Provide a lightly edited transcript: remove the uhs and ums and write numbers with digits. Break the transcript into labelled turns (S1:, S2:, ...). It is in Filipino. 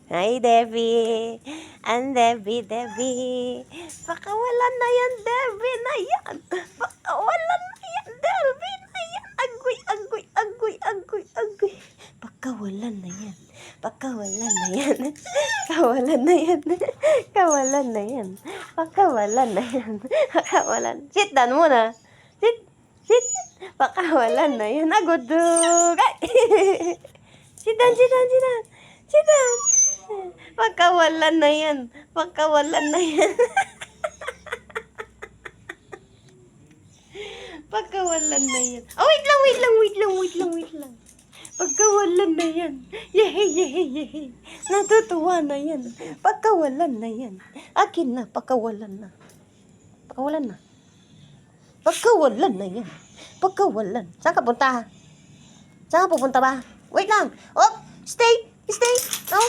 S1: Ay, Debbie. Ang Debbie. Pakawalan na yan, Debbie na yan. Pakawalan na yan, Debbie na yan. Agoy. Pakawalan na yan. Pakawalan na yan. Kawalan na yan. Kawalan na yan. Pakawalan na yan. Pakawalan. Sit down muna. Sit. Pakawalan na yan. Agudug. Sit down. Pagkawalan na yan. Pagkawalan na yan. Oh, wait lang. Pagkawalan na yan. Yehey. Natutuwa na yan. Pagkawalan na yan. Akin na, pagkawalan na. Pagkawalan na yan. Pagkawalan. Saan ka punta? Saan ka pupunta ba? Wait lang. Oh, stay. Oh.